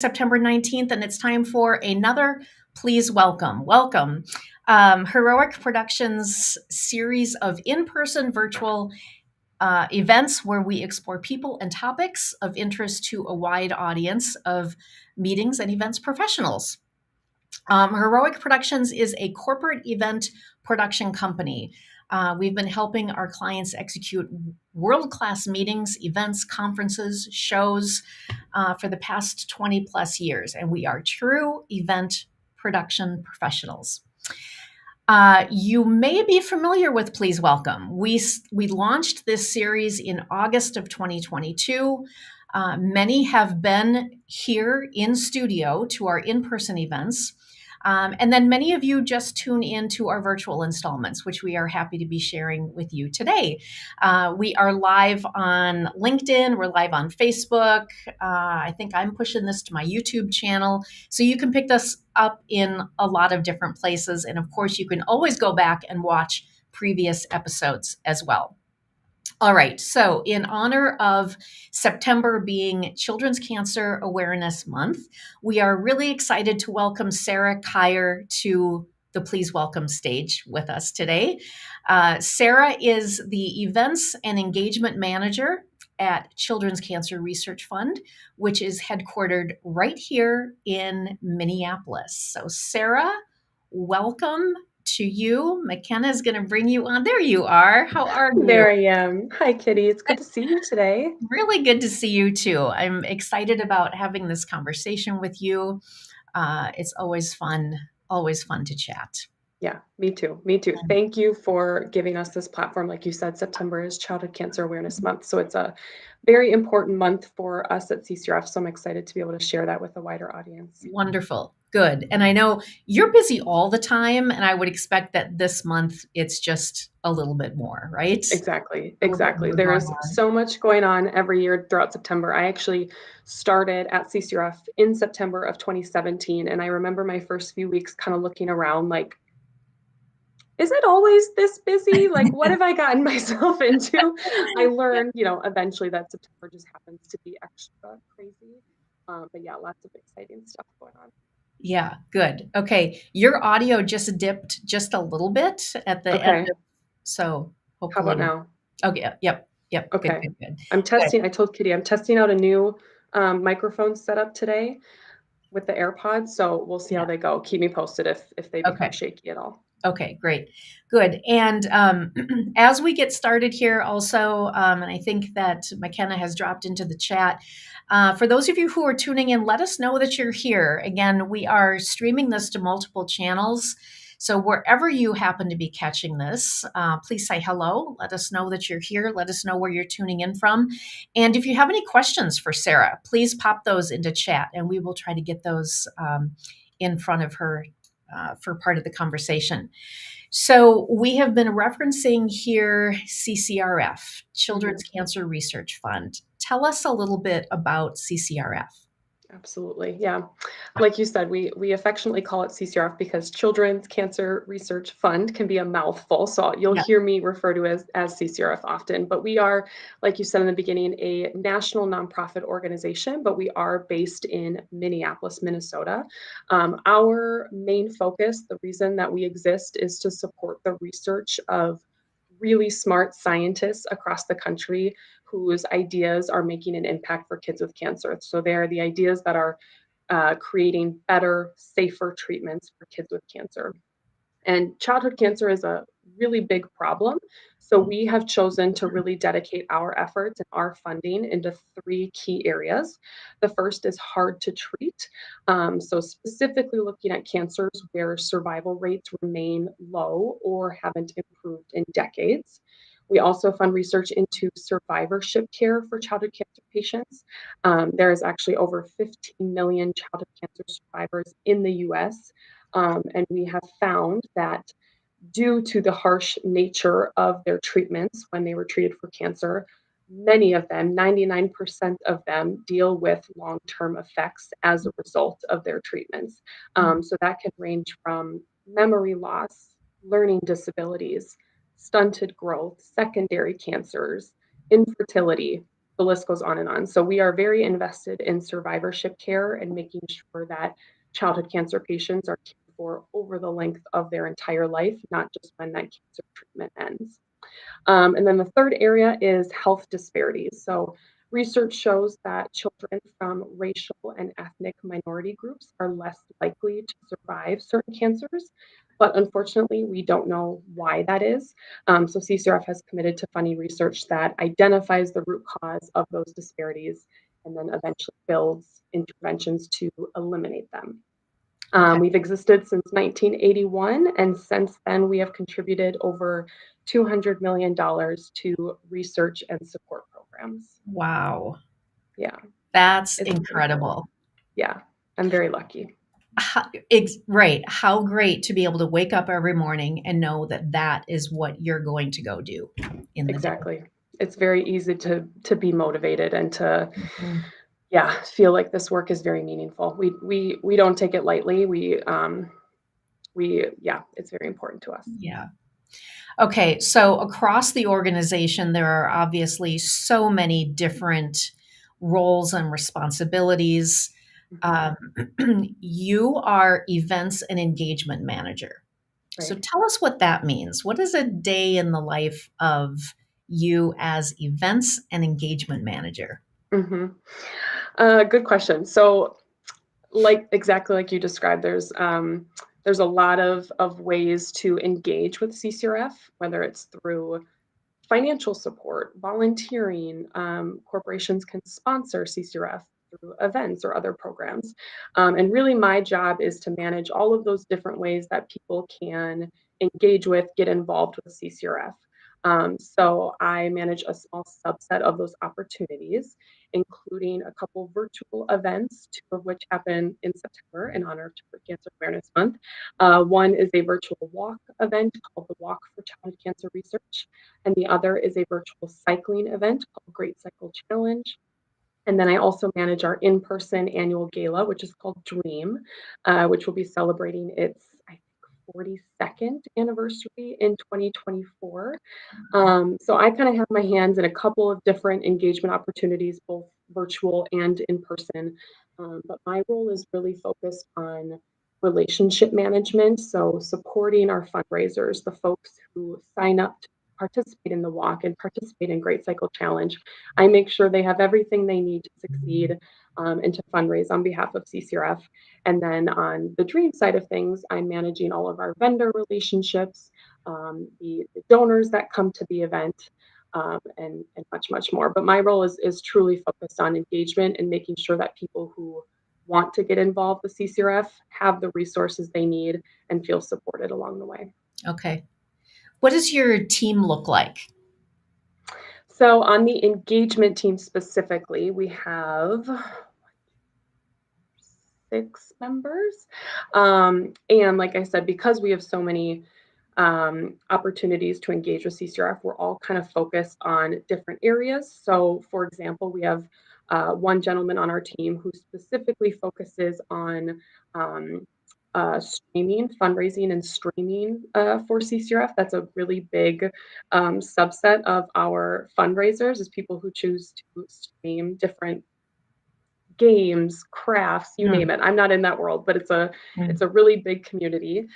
September 19th, and it's time for another Please Welcome. Welcome. Heroic Productions series of in-person virtual events where we explore people and topics of interest to a wide audience of meetings and events professionals. Heroic Productions is a corporate event production company. We've been helping our clients execute world-class meetings, events, conferences, shows for the past 20 plus years, and we are true event production professionals. You may be familiar with Please Welcome. We launched this series in August of 2022. Many have been here in studio to our in-person events. And then many of you just tune in to our virtual installments, which we are happy to be sharing with you today. We are live on LinkedIn. We're live on Facebook. I think I'm pushing this to my YouTube channel. So you can pick this up in a lot of different places. And of course, you can always go back and watch previous episodes as well. All right, so in honor of September being Children's Cancer Awareness Month, we are really excited to welcome Sarah Kier to the Please Welcome stage with us today. Sarah is the Events and Engagement Manager at Children's Cancer Research Fund, which is headquartered right here in Minneapolis. So Sarah, welcome to you. McKenna is going to bring you on. There you are. How are you? There I am. Hi, Kitty. It's good to see you today. Really good to see you too. I'm excited about having this conversation with you. It's always fun to chat. Yeah, me too. Me too. Thank you for giving us this platform. Like you said, September is Childhood Cancer Awareness Month. So it's a very important month for us at CCRF. So I'm excited to be able to share that with a wider audience. Wonderful. Good. And I know you're busy all the time, and I would expect that this month it's just a little bit more, right? Exactly. There is so much going on every year throughout September. I actually started at CCRF in September of 2017. And I remember my first few weeks kind of looking around like, is it always this busy? Like, what have I gotten myself into? I learned, eventually that September just happens to be extra crazy. But yeah, lots of exciting stuff going on. Yeah, good. Okay. Your audio just dipped just a little bit at the end Okay. of, so How hopefully. about now? Okay. Yep. Okay. Good. I'm testing. I told Kitty I'm testing out a new microphone setup today with the AirPods. So we'll see how they go. Keep me posted if they become shaky at all. Okay, great. Good. And as we get started here also, and I think that McKenna has dropped into the chat, for those of you who are tuning in, let us know that you're here. Again, we are streaming this to multiple channels. So wherever you happen to be catching this, please say hello. Let us know that you're here. Let us know where you're tuning in from. And if you have any questions for Sarah, please pop those into chat and we will try to get those in front of her for part of the conversation. So we have been referencing here CCRF, Children's Cancer Research Fund. Tell us a little bit about CCRF. Absolutely. Yeah. Like you said, we affectionately call it CCRF because Children's Cancer Research Fund can be a mouthful. So you'll hear me refer to as CCRF often, but we are, like you said in the beginning, a national nonprofit organization, but we are based in Minneapolis, Minnesota. Our main focus, the reason that we exist is to support the research of really smart scientists across the country whose ideas are making an impact for kids with cancer. So they are the ideas that are creating better, safer treatments for kids with cancer. And childhood cancer is a really big problem. So we have chosen to really dedicate our efforts and our funding into three key areas. The first is hard to treat. So specifically looking at cancers where survival rates remain low or haven't improved in decades. We also fund research into survivorship care for childhood cancer patients. There is actually over 15 million childhood cancer survivors in the US. And we have found that due to the harsh nature of their treatments when they were treated for cancer, many of them, 99% of them, deal with long-term effects as a result of their treatments. So that can range from memory loss, learning disabilities, stunted growth, secondary cancers, infertility, the list goes on and on. So we are very invested in survivorship care and making sure that childhood cancer patients are cared for over the length of their entire life, not just when that cancer treatment ends. And then the third area is health disparities. So research shows that children from racial and ethnic minority groups are less likely to survive certain cancers. But unfortunately, we don't know why that is. So CCRF has committed to funding research that identifies the root cause of those disparities and then eventually builds interventions to eliminate them. Okay. We've existed since 1981, and since then we have contributed over $200 million to research and support programs. Wow. Yeah, That's it's pretty cool. incredible. Yeah, I'm very lucky. Right. How great to be able to wake up every morning and know that that is what you're going to go do in the day. Exactly. It's very easy to be motivated and to Mhm. yeah feel like this work is very meaningful. We don't take it lightly. We yeah, it's very important to us. Yeah. Okay. So across the organization, there are obviously so many different roles and responsibilities. Mhm. Um, you are events and engagement manager. So Right. tell us what that means. What is a day in the life of you as events and engagement manager? hmm Good question. So like exactly like you described, there's a lot of ways to engage with CCRF, whether it's through financial support, volunteering. Corporations can sponsor CCRF through events or other programs. And really, my job is to manage all of those different ways that people can engage with, get involved with CCRF. So I manage a small subset of those opportunities, including a couple virtual events, two of which happen in September in honor of Childhood Cancer Awareness Month. One is a virtual walk event called the Walk for Childhood Cancer Research, and the other is a virtual cycling event called Great Cycle Challenge. And then I also manage our in person annual gala, which is called Dream, which will be celebrating its, I think, 42nd anniversary in 2024. So I kind of have my hands in a couple of different engagement opportunities, both virtual and in person. But my role is really focused on relationship management. So supporting our fundraisers, the folks who sign up to participate in the walk and participate in Great Cycle Challenge. I make sure they have everything they need to succeed and to fundraise on behalf of CCRF. And then on the dream side of things, I'm managing all of our vendor relationships, the donors that come to the event, and much, much more. But my role is truly focused on engagement and making sure that people who want to get involved with CCRF have the resources they need and feel supported along the way. Okay. What does your team look like? So on the engagement team specifically, we have 6 members. And like I said, because we have so many opportunities to engage with CCRF, we're all kind of focused on different areas. So, for example, we have one gentleman on our team who specifically focuses on streaming, fundraising, and streaming for CCRF. That's a really big subset of our fundraisers, is people who choose to stream different games, crafts, you Mm, name it. I'm not in that world, but mm, it's a really big community.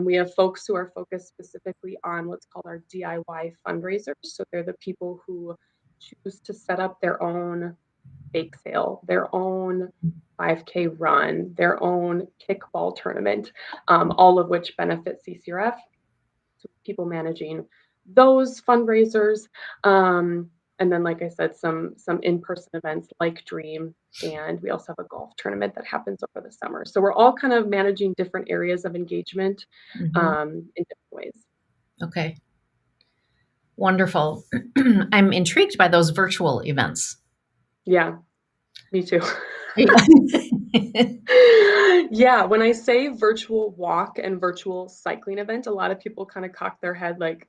We have folks who are focused specifically on what's called our DIY fundraisers. So they're the people who choose to set up their own bake sale, their own 5K run, their own kickball tournament, all of which benefit CCRF. So people managing those fundraisers. And then, like I said, some in-person events like Dream, and we also have a golf tournament that happens over the summer. So we're all kind of managing different areas of engagement mhm. in different ways. Okay. Wonderful. I'm intrigued by those virtual events. Yeah, me too. Yeah, when I say virtual walk and virtual cycling event, a lot of people kind of cock their head like,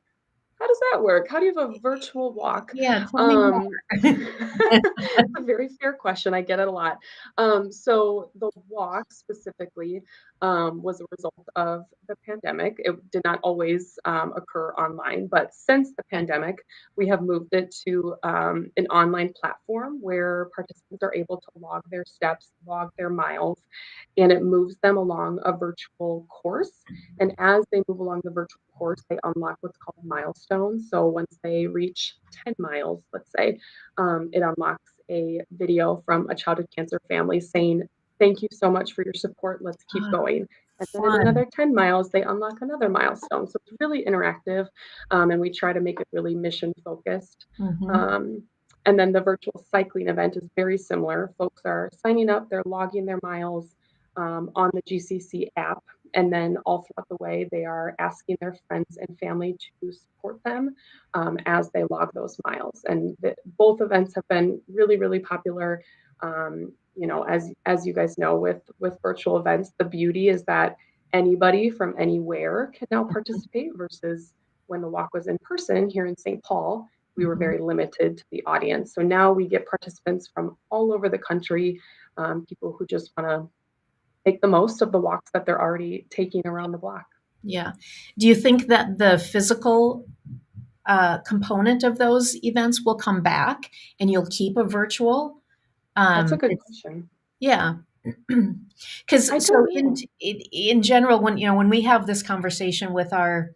how does that work? How do you have a virtual walk? Yeah, tell me Um, more. a very fair question. I get it a lot. So the walk specifically was a result of the pandemic. It did not always occur online, but since the Okay. pandemic, we have moved it to an online platform where participants are able to log their steps, log their miles, and it moves them along a virtual course. And as they move along the virtual course, they unlock what's called milestones. So once they reach 10 miles, let's say, it unlocks a video from a childhood cancer family saying, "Thank you so much for your support. Let's keep Ah, going." And then at fun. another 10 miles, they unlock another milestone. So it's really interactive, and we try to make it really mission focused. Mhm. Um, and then the virtual cycling event is very similar. Folks are signing up, they're logging their miles on the GCC app. And then all throughout the way, they are asking their friends and family to support them as they log those miles. And both events have been really, really popular. As you guys know, with virtual events, the beauty is that anybody from anywhere can now Mhm. participate versus when the walk was in person here in St. Paul, we were Mhm. very limited to the audience. So now we get participants from all over the country, people who just want to make the most of the walks that they're already taking around the block. Yeah. Do you think that the physical component of those events will come back and you'll keep a virtual? That's a good It's question. yeah. I Because so don't know. in general, when we have this conversation with our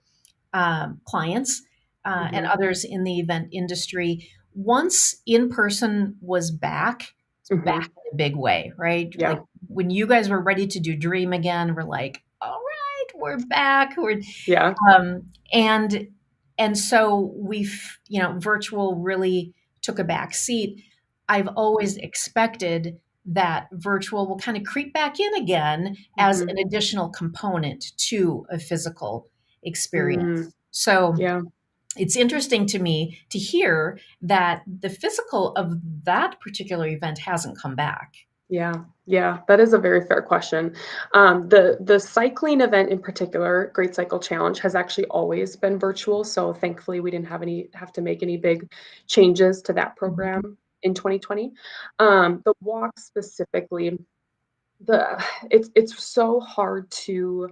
clients and Hmm. others in the event industry, once in person was back, it's back Hmm. in a big way, right? Like Yeah. when you guys were ready to do Dream again, we're like, all right, we're back. Yeah. Um, and and so virtual really took a back seat. I've always expected that virtual will kind of creep back in again as Hmm. an additional component to a physical Mm, experience. So yeah. it's interesting to me to hear that the physical of that particular event hasn't come back. Yeah, yeah, that is a very fair question. The cycling event in particular, Great Cycle Challenge, has actually always been virtual. So thankfully, we didn't have to make any big changes to that Mhm. program in 2020. The walk specifically, the it's so hard to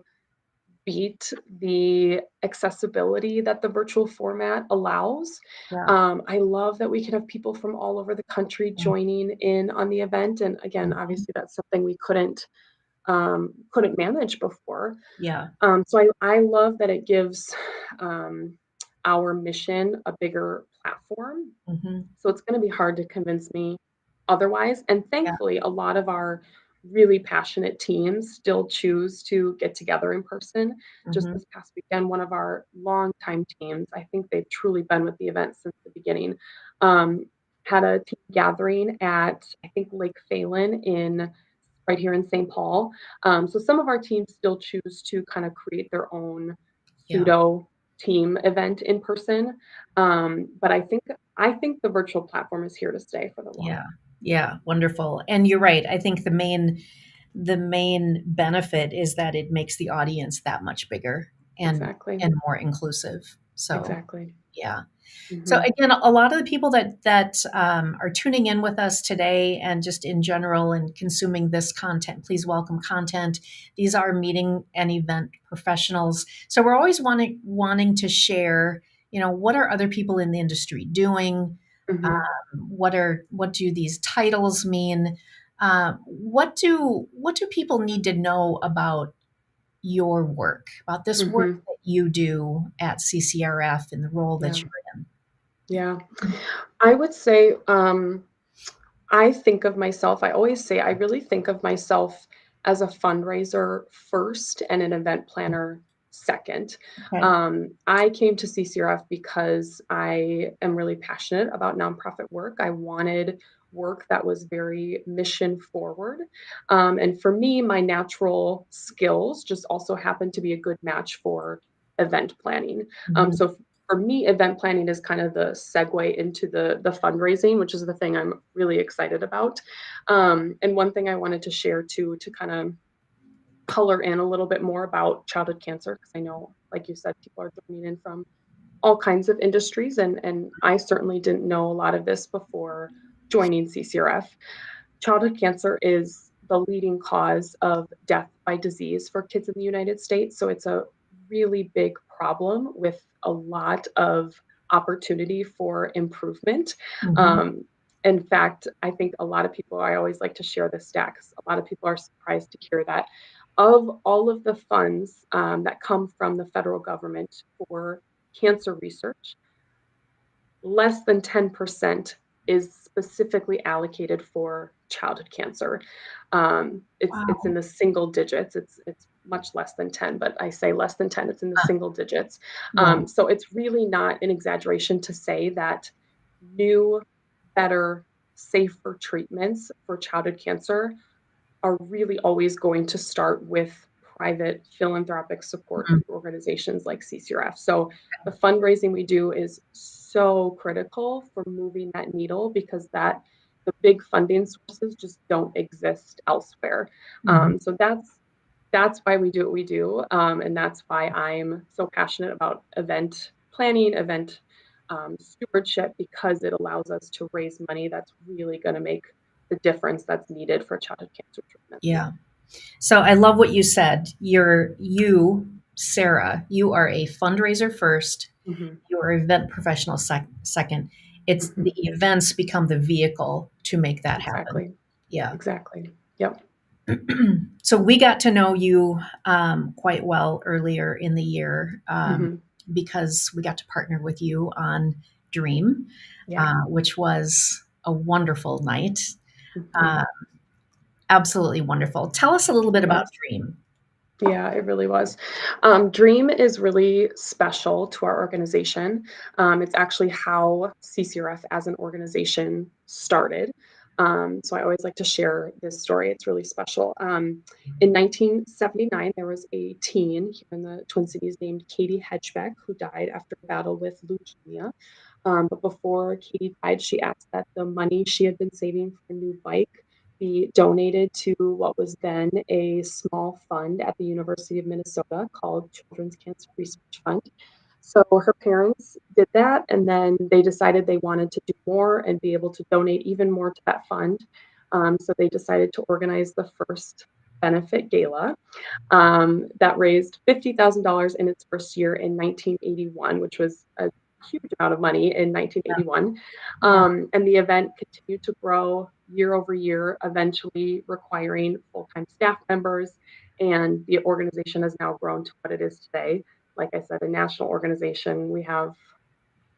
beat the accessibility that the virtual format allows. Yeah. I love that we can have people from all over the country joining in on the event. And again, Mhm. obviously, that's something we couldn't manage before. Yeah. So I love that it gives um, our mission a bigger platform, Mhm. so it's going to be hard to convince me otherwise. And Yeah. thankfully, a lot of our really passionate teams still choose to get together in person. Just Mhm. this past weekend, one of our longtime teams, I think they've truly been with the event since the beginning, um, had a team gathering at, I think, Lake Phelan in right here in St. Paul. So some of our teams still choose to kind of create their own Yeah. pseudo team event in person. But I think the virtual platform is here to stay for the long Yeah. run. Yeah. Wonderful. And you're right. I think the main benefit is that it makes the audience that much bigger and Exactly. and more inclusive. So, Exactly. yeah. So Hmm. again, a lot of the people that are tuning in with us today, and just in general, and consuming this content, please welcome content. These are meeting and event professionals, so we're always wanting to share. What are other people in the industry doing? Hmm. What do these titles mean? What do people need to know about your work, about this work Hmm. that you do at CCRF in the role that Yeah. you're Yeah. in? I would say I think of myself, I always say I really think of myself as a fundraiser first and an event planner second. Okay. I came to CCRF because I am really passionate about nonprofit work. I wanted work that was very mission forward. And for me, my natural skills just also happened to be a good match for event planning. Mhm. So for me, event planning is kind of the segue into the fundraising, which is the thing I'm really excited about. And one thing I wanted to share too, to kind of color in a little bit more about childhood cancer, because I know, like you said, people are joining in from all kinds of industries, and I certainly didn't know a lot of this before joining CCRF. Childhood cancer is the leading cause of death by disease for kids in the United States. So it's a really big problem with a lot of opportunity for improvement. Mhm. Um, in fact, I think a lot of people, I always like to share this stat because a lot of people are surprised to hear that of all of the funds that come from the federal government for cancer research, less than 10% is specifically allocated for childhood cancer. It's in Wow. the single digits. It's much less than 10, but I say less than 10. It's in the Huh. single digits. Wow. So it's really not an exaggeration to say that new, better, safer treatments for childhood cancer are really always going to start with private philanthropic support Mhm. through organizations like CCRF. So the fundraising we do is so critical for moving that needle because that the big funding sources just don't exist elsewhere. Mhm. So that's why we do what we do, and that's why I'm so passionate about event planning, event stewardship, because it allows us to raise money that's really going to make the difference that's needed for childhood cancer treatments. Yeah. So I love what you said. Sarah, you are a fundraiser first, Hmm. you're an event professional second. It's Hmm. the events become the vehicle to make that happen. Exactly. Yeah. Exactly. Yep. So we got to know you quite well earlier in the year Hmm. because we got to partner with you on Dream, Yeah. which was a wonderful night. Hmm. Uh, Absolutely wonderful. Tell us a little bit It about was. Dream. Yeah, it really was. Dream is really special to our organization. It's actually how CCRF as an organization started. So I always like to share this story. It's really special. In 1979, there was a teen here in the Twin Cities named Katie Hedgebeck who died after a battle with leukemia. But before Katie died, she asked that the money she had been saving for a new bike be donated to what was then a small fund at the University of Minnesota called Children's Cancer Research Fund. So her parents did that, and then they decided they wanted to do more and be able to donate even more to that fund. So they decided to organize the first benefit gala that raised $50,000 in its first year in 1981, which was a huge amount of money in 1981. Yeah. And the event continued to grow year over year, eventually requiring full time staff members. And the organization has now grown to what it is today. Like I said, a national organization. We have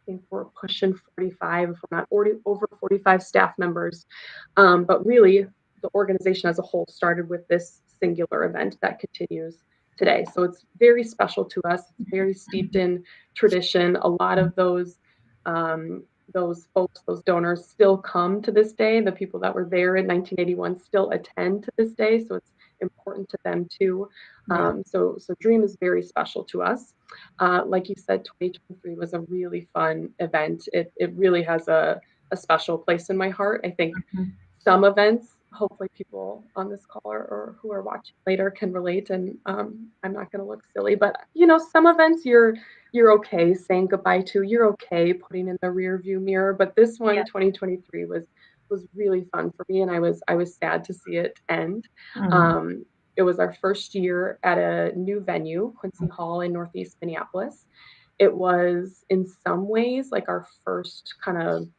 think we're pushing 45, if we're not over 45 staff members. But really, the organization as a whole started with this singular event that continues today. So it's very special to us. It's very steeped in tradition. A lot of um, those folks, those donors, still come to this day. The people that were there in 1981 still attend to this day. So it's important to them too. Yeah. So Dream is very special to us. Like you said, 2023 was a really fun event. It really has a special place in my heart. I think Mhm. some events, hopefully people on this call or who are watching later can relate. And I'm not going to look silly, but some events you're okay saying goodbye to. You're okay putting in the rear view mirror. But this Yeah. one, 2023, was really fun for me, and I was sad to see it end. Mm. Um, it was our first year at a new venue, Quincy Hall in Northeast Minneapolis. It was in some ways like our first kind of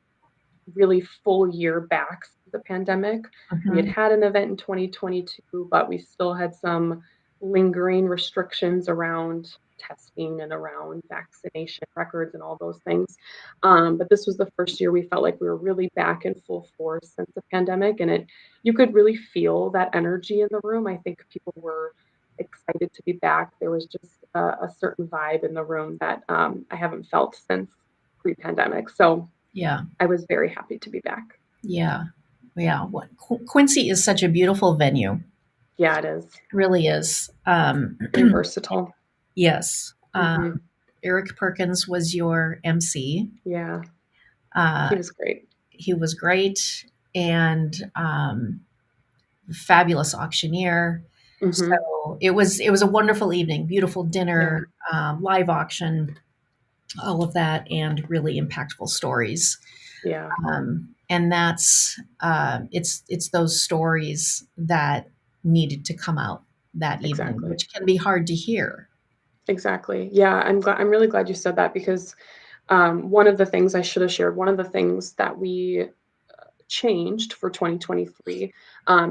really full year back since the pandemic. We had Mhm. had an event in 2022, but we still had some lingering restrictions around testing and around vaccination records and all those things. But this was the first year we felt like we were really back in full force since the pandemic, and it you could really feel that energy in the room. I think people were excited to be back. There was just a certain vibe in the room that I haven't felt since pre-pandemic. So Yeah. I was very happy to be back. Yeah. Yeah. Quincy is such a beautiful venue. Yeah, it is. It really is. Very versatile. Yes. Hmm. Eric Perkins was your MC. Yeah, Uh, he was great. he was great and fabulous auctioneer. Hmm. So it was a wonderful evening, beautiful Yeah. dinner, live auction. all of that, and really impactful stories. Yeah, And that's it's those stories that needed to come out that evening, exactly. which can be hard to hear. Exactly. Yeah, I'm really glad you said that because one of the things I should have shared, one of the things that we changed for 2023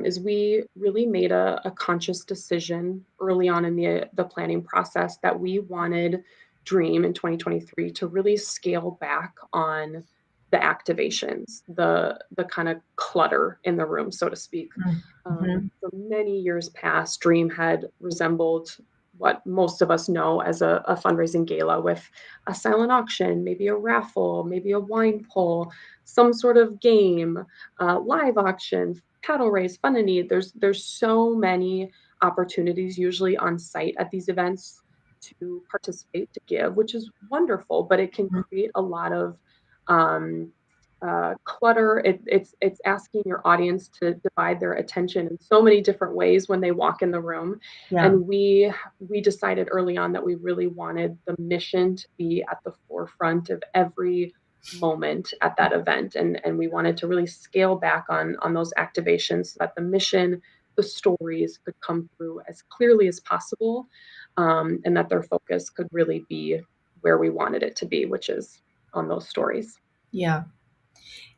is we really made a conscious decision early on in the planning process that we wanted Dream in 2023 to really scale back on the activations, the kind of clutter in the room, so to speak. Mm-hmm. For many years past, Dream had resembled what most of us know as a fundraising gala with a silent auction, maybe a raffle, maybe a wine pull, some sort of game, live auction, paddle race, fun and need. There's so many opportunities usually on site at these events to participate, to give, which is wonderful, but it can create a lot of um, clutter. It's asking your audience to divide their attention in so many different ways when they walk in the room. Yeah. And we decided early on that we really wanted the mission to be at the forefront of every moment at that event, and we wanted to really scale back on those activations so that the mission, the stories could come through as clearly as possible, and that their focus could really be where we wanted it to be, which is on those stories. Yeah.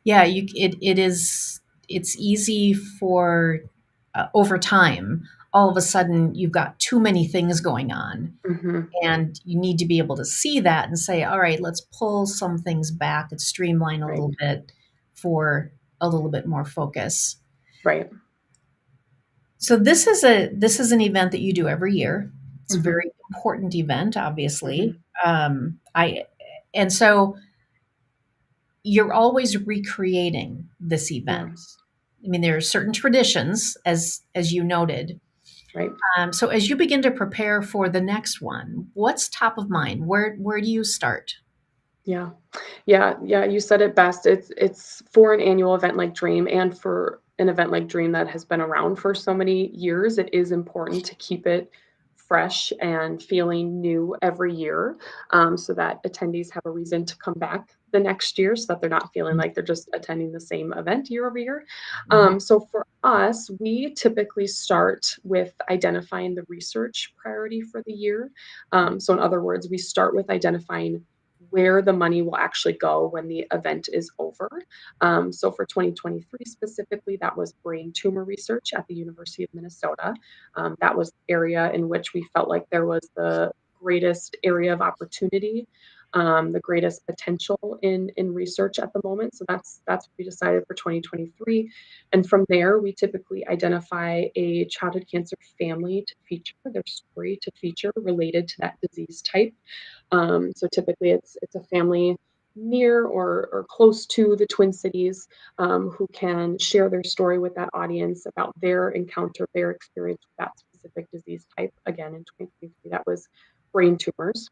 Yeah, it is, it's easy for over time, all of a sudden you've got too many things going on, Hmm. and you need to be able to see that and say, all right, let's pull some things back and streamline a Right, little bit for a little bit more focus. right. So this is an event that you do every year. It's a Hmm. very important event, obviously. Hmm. I and so you're always recreating this Yeah, event. I mean, there are certain traditions, as you noted. right. So as you begin to prepare for the next one, what's top of mind? Where do you start? Yeah. Yeah, you said it best. It's for an annual event like Dream and for an event like Dream that has been around for so many years, it is important to keep it fresh and feeling new every year, so that attendees have a reason to come back the next year so that they're not feeling like they're just attending the same event year over year. Mhm. So for us, we typically start with identifying the research priority for the year. So in other words, we start with identifying where the money will actually go when the event is over. So for 2023 specifically, that was brain tumor research at the University of Minnesota. That was the area in which we felt like there was the greatest area of opportunity, the greatest potential in research at the moment. So that's what we decided for 2023. And from there, we typically identify a childhood cancer family to feature, their story to feature related to that disease type. So typically, it's a family near or close to the Twin Cities, who can share their story with that audience about their encounter, their experience with that specific disease type. Again, in 2023, that was brain tumors.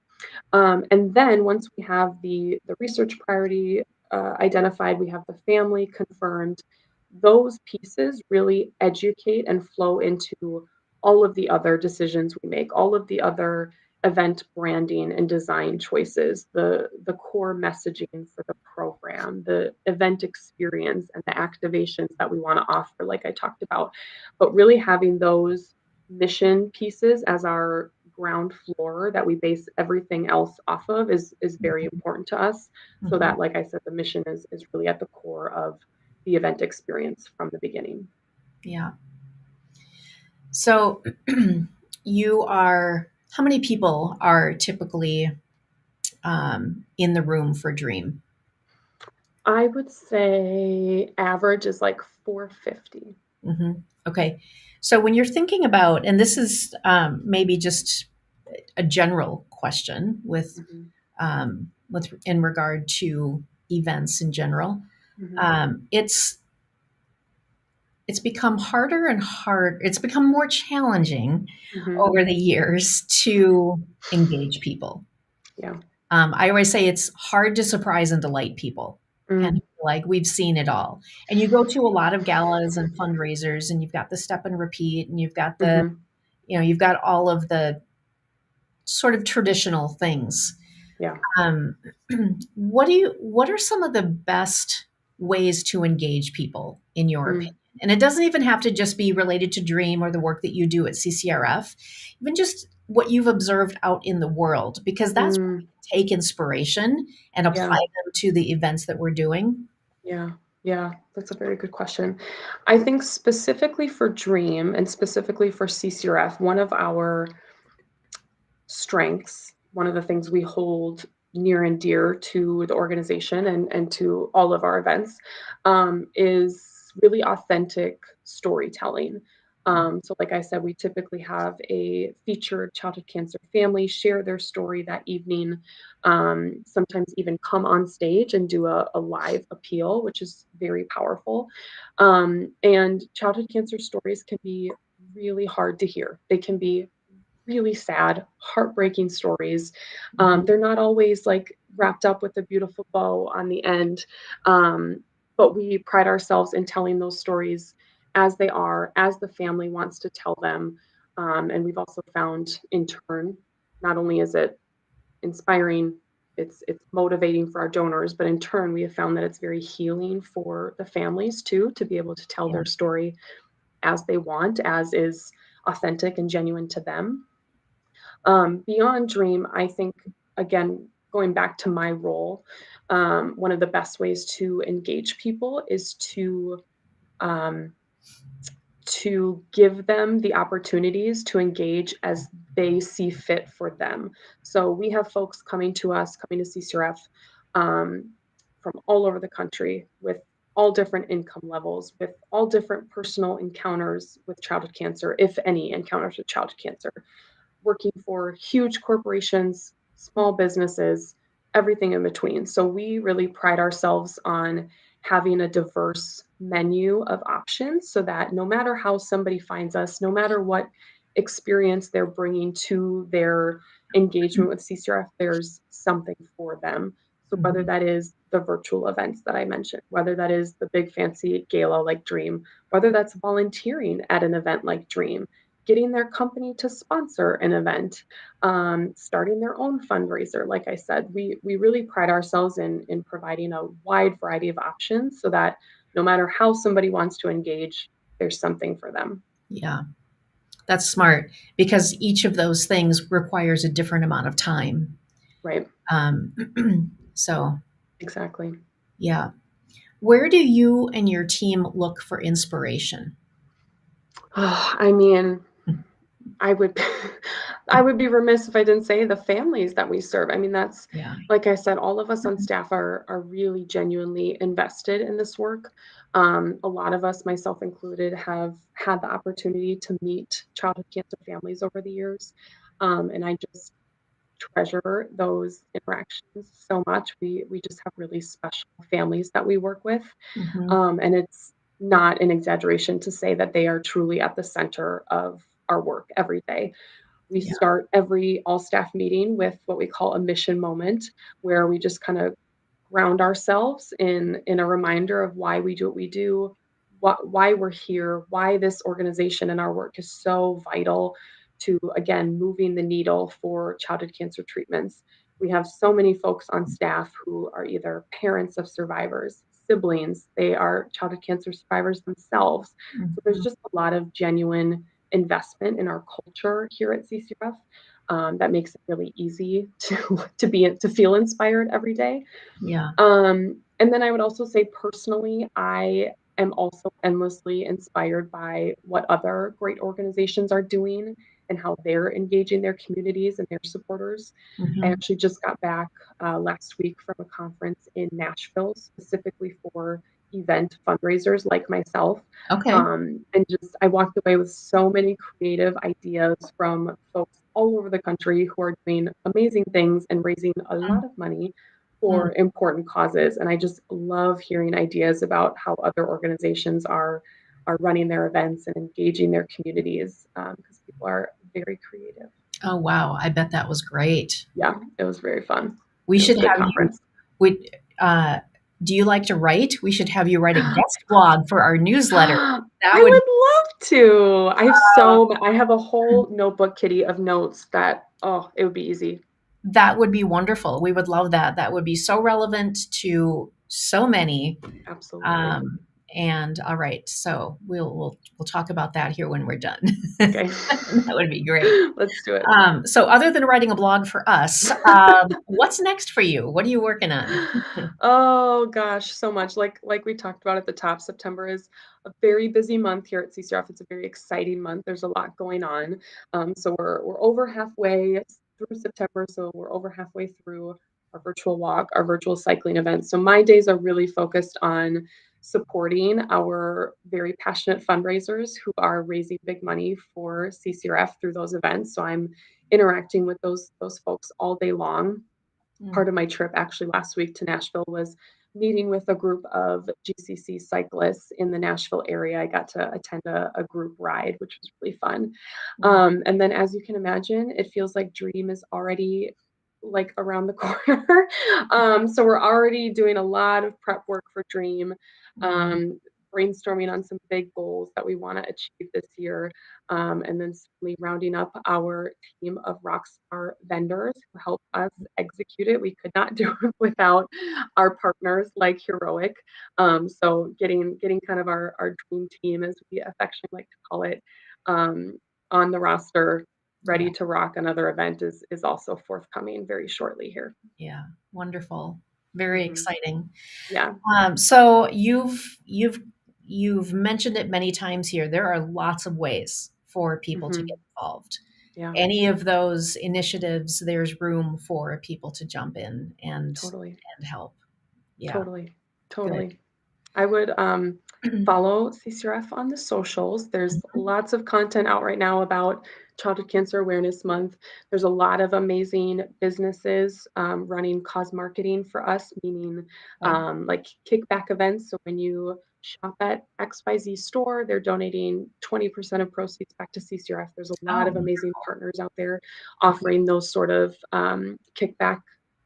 And then once we have the research priority identified, we have the family confirmed. Those pieces really educate and flow into all of the other decisions we make, all of the other event branding and design choices, the core messaging for the program, the event experience, and the activations that we want to offer, like I talked about. But really having those mission pieces as our ground floor that we base everything else off of is very important to us, so Mhm. that, like I said, the mission is really at the core of the event experience from the beginning. Yeah. So how many people are typically in the room for Dream? I would say average is like 450. Hmm. Okay. So when you're thinking about, and this is maybe just a general question Mhm, with in regard to events in general, mhm, um, it's it's become harder and hard. It's become more challenging mhm. over the years to engage people. Yeah. I always say it's hard to surprise and delight people. Kind Mm, of like we've seen it all. And you go to a lot of galas and fundraisers, and you've got the step and repeat, and you've got all of the sort of traditional things. Yeah. Um, what are some of the best ways to engage people in your opinion? Mm, And it doesn't even have to just be related to Dream or the work that you do at CCRF, even just what you've observed out in the world, because that's where we mm, can take inspiration and apply yeah. them to the events that we're doing. Yeah. Yeah. That's a very good question. I think specifically for Dream and specifically for CCRF, one of our strengths, one of the things we hold near and dear to the organization and to all of our events, is really authentic storytelling. So, like I said, we typically have a featured childhood cancer family share their story that evening, sometimes even come on stage and do a live appeal, which is very powerful. And childhood cancer stories can be really hard to hear. They can be really sad, heartbreaking stories. Mhm. They're not always like wrapped up with a beautiful bow on the end, um, but we pride ourselves in telling those stories as they are, as the family wants to tell them. And we've also found in turn, not only is it inspiring, it's motivating for our donors, but in turn, we have found that it's very healing for the families too to be able to tell Yeah. their story as they want, as is authentic and genuine to them. Beyond Dream, I think, again, going back to my role, one of the best ways to engage people is um, to give them the opportunities to engage as they see fit for them. So we have folks coming to us, coming to CCRF, from all over the country with all different income levels, with all different personal encounters with childhood cancer, if any encounters with childhood cancer, working for huge corporations, small businesses, everything in between. So we really pride ourselves on having a diverse menu of options so that no matter how somebody finds us, no matter what experience they're bringing to their engagement with CCRF, there's something for them. So whether Mhm. that is the virtual events that I mentioned, whether that is the big fancy gala like Dream, whether that's volunteering at an event like Dream, getting their company to sponsor an event, starting their own fundraiser. Like I said, we really pride ourselves in providing a wide variety of options so that no matter how somebody wants to engage, there's something for them. Yeah, that's smart because each of those things requires a different amount of time. Right. Um, so, Exactly. yeah. Where do you and your team look for inspiration? I mean, I would I would be remiss if I didn't say the families that we serve. I mean, that's Yeah. like I said, all of us on staff are really genuinely invested in this work. A lot of us, myself included, have had the opportunity to meet childhood cancer families over the years. And I just treasure those interactions so much. We just have really special families that we work with. Mhm. And it's not an exaggeration to say that they are truly at the center of our work every day. We Yeah. start every all staff meeting with what we call a mission moment, where we just kind of ground ourselves in a reminder of why we do what we do, why we're here, why this organization and our work is so vital to again moving the needle for childhood cancer treatments. We have so many folks on staff who are either parents of survivors, siblings, they are childhood cancer survivors themselves. So there's Mhm. just a lot of genuine investment in our culture here at CCRF, that makes it really easy to feel inspired every day. Yeah. And then I would also say personally, I am also endlessly inspired by what other great organizations are doing and how they're engaging their communities and their supporters. I Mhm. actually just got back last week from a conference in Nashville, specifically for event fundraisers like myself. Okay. And just, I walked away with so many creative ideas from folks all over the country who are doing amazing things and raising a Mm, lot of money mm. for important causes. And I just love hearing ideas about how other organizations are running their events and engaging their communities, because people are very creative. Oh, wow. I bet that was great. Yeah, it was very fun. We It was should a good have you conference. would, do you like to write? We should have you write a guest blog for our newsletter. I That would would love to. I have a whole notebook kitty of notes that, oh, it would be easy. That would be wonderful. We would love that. That would be so relevant to so many. Absolutely. Um, and all right, so we'll talk about that here when we're done. Okay. That would be great. Let's do it. So other than writing a blog for us, what's next for you? What are you working on? Oh gosh, so much. Like we talked about at the top, September is a very busy month here at CCRF. It's a very exciting month. There's a lot going on. So we're over halfway through September. So we're over halfway through our virtual walk, our virtual cycling event. So my days are really focused on supporting our very passionate fundraisers who are raising big money for CCRF through those events. So I'm interacting with those folks all day long. Mm, Part of my trip actually last week to Nashville was meeting with a group of GCC cyclists in the Nashville area. I got to attend a group ride, which was really fun. mm, And then, as you can imagine, it feels like Dream is already like around the corner. So we're already doing a lot of prep work for Dream, mm, um, brainstorming on some big goals that we want to achieve this year, and then simply rounding up our team of rockstar vendors who help us execute it. We could not do it without our partners like Heroic. So getting kind of our dream team, as we affectionately like to call it, on the roster, yeah, ready to rock another event is also forthcoming very shortly here. yeah, wonderful. Very Hmm. exciting. Yeah. So you've mentioned it many times here. There are lots of ways for people to get Hmm. involved. Yeah. Any of those initiatives, there's room for people to jump in Totally. and help. Yeah, Totally. good. Totally. I would follow CCRF on the socials. There's Mhm. lots of content out right now about Childhood Cancer Awareness Month. There's a lot of amazing businesses running cause marketing for us, meaning Okay. like kickback events. So when you shop at XYZ store, they're donating 20% of proceeds back to CCRF. There's a lot Oh, of amazing partners out there okay. offering those sort of kickback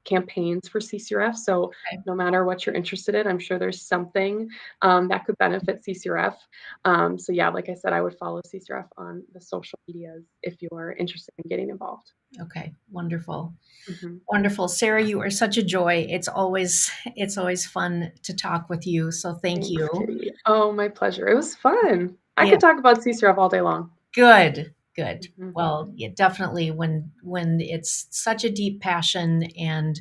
campaigns for CCRF. So Okay. no matter what you're interested in, I'm sure there's something that could benefit CCRF. So yeah, like I said, I would follow CCRF on the social medias if you're interested in getting involved. Okay. Wonderful. Hmm. Wonderful. Sarah, you are such a joy. It's always fun to talk with you. So thank Thanks, you. Kitty. Oh, my pleasure. It was fun. I Yeah. could talk about CCRF all day long. Good. Good. Hmm. Well, yeah, definitely when it's such a deep passion and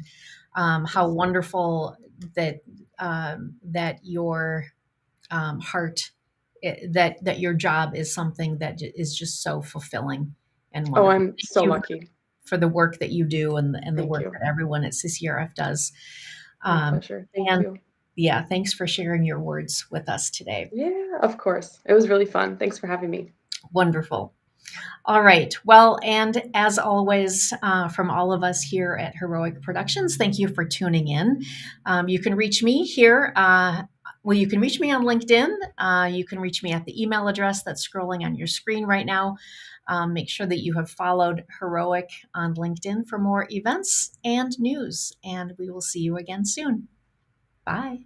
how Yes. wonderful that that your heart that your job is something that is just so fulfilling and Oh, wonderful. I'm Thank so you lucky. for the work that you do and the Thank work you. that everyone at CCRF does. My Um, pleasure. Thank and you. yeah, thanks for sharing your words with us today. Yeah, of course. It was really fun. Thanks for having me. Wonderful. All right. Well, and as always, from all of us here at Heroic Productions, thank you for tuning in. You can reach me here. Well, you can reach me on LinkedIn. You can reach me at the email address that's scrolling on your screen right now. Make sure that you have followed Heroic on LinkedIn for more events and news. And we will see you again soon. Bye.